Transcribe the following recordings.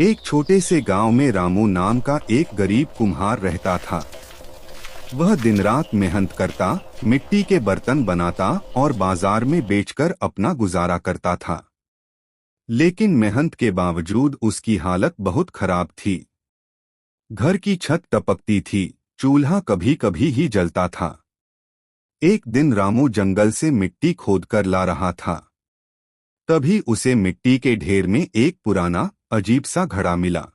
एक छोटे से गांव में रामू नाम का एक गरीब कुम्हार रहता था। वह दिन रात मेहनत करता, मिट्टी के बर्तन बनाता और बाजार में बेचकर अपना गुजारा करता था। लेकिन मेहनत के बावजूद उसकी हालत बहुत खराब थी। घर की छत टपकती थी, चूल्हा कभी कभी ही जलता था। एक दिन रामू जंगल से मिट्टी खोदकर ला रहा था। तभी उसे मिट्टी के ढेर में एक पुराना अजीब सा घड़ा मिला।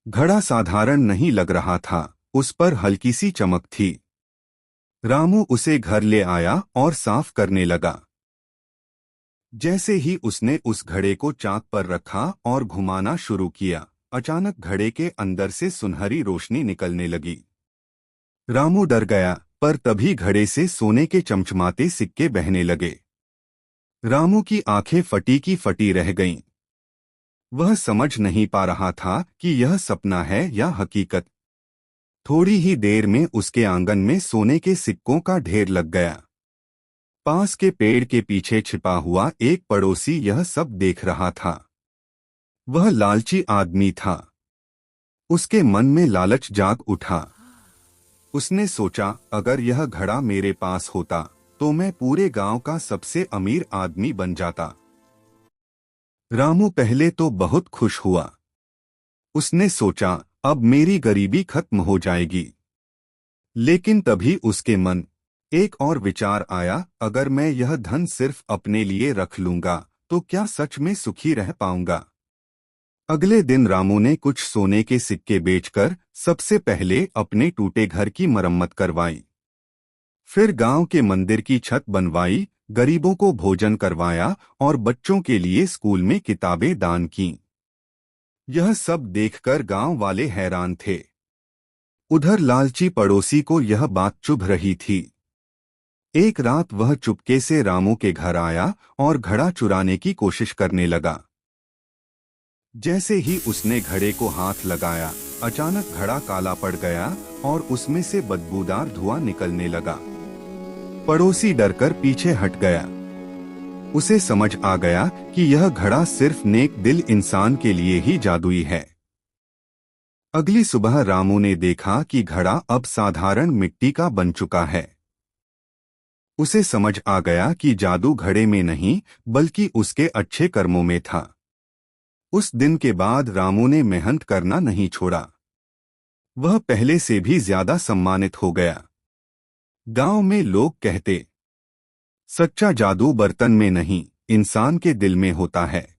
घड़ा साधारण नहीं लग रहा था, उस पर हल्की सी चमक थी। रामू उसे घर ले आया और साफ करने लगा। जैसे ही उसने उस घड़े को चाक पर रखा और घुमाना शुरू किया, अचानक घड़े के अंदर से सुनहरी रोशनी निकलने लगी। रामू डर गया, पर तभी घड़े से सोने के चमचमाते सिक्के बहने लगे। रामू की आंखें फटी की फटी रह गईं। वह समझ नहीं पा रहा था कि यह सपना है या हकीकत। थोड़ी ही देर में उसके आंगन में सोने के सिक्कों का ढेर लग गया। पास के पेड़ के पीछे छिपा हुआ एक पड़ोसी यह सब देख रहा था। वह लालची आदमी था। उसके मन में लालच जाग उठा। उसने सोचा, अगर यह घड़ा मेरे पास होता तो मैं पूरे गांव का सबसे अमीर आदमी बन जाता। रामू पहले तो बहुत खुश हुआ। उसने सोचा, अब मेरी गरीबी खत्म हो जाएगी। लेकिन तभी उसके मन एक और विचार आया, अगर मैं यह धन सिर्फ अपने लिए रख लूंगा तो क्या सच में सुखी रह पाऊंगा। अगले दिन रामू ने कुछ सोने के सिक्के बेचकर सबसे पहले अपने टूटे घर की मरम्मत करवाई। फिर गांव के मंदिर की छत बनवाई, गरीबों को भोजन करवाया और बच्चों के लिए स्कूल में किताबें दान कीं। यह सब देखकर गांव वाले हैरान थे। उधर लालची पड़ोसी को यह बात चुभ रही थी। एक रात वह चुपके से रामू के घर आया और घड़ा चुराने की कोशिश करने लगा। जैसे ही उसने घड़े को हाथ लगाया, अचानक घड़ा काला पड़ गया और उसमें से बदबूदार धुआं निकलने लगा। पड़ोसी डरकर पीछे हट गया। उसे समझ आ गया कि यह घड़ा सिर्फ नेक दिल इंसान के लिए ही जादुई है। अगली सुबह रामू ने देखा कि घड़ा अब साधारण मिट्टी का बन चुका है। उसे समझ आ गया कि जादू घड़े में नहीं, बल्कि उसके अच्छे कर्मों में था। उस दिन के बाद रामू ने मेहनत करना नहीं छोड़ा। वह पहले से भी ज्यादा सम्मानित हो गया। गांव में लोग कहते, सच्चा जादू बर्तन में नहीं, इंसान के दिल में होता है।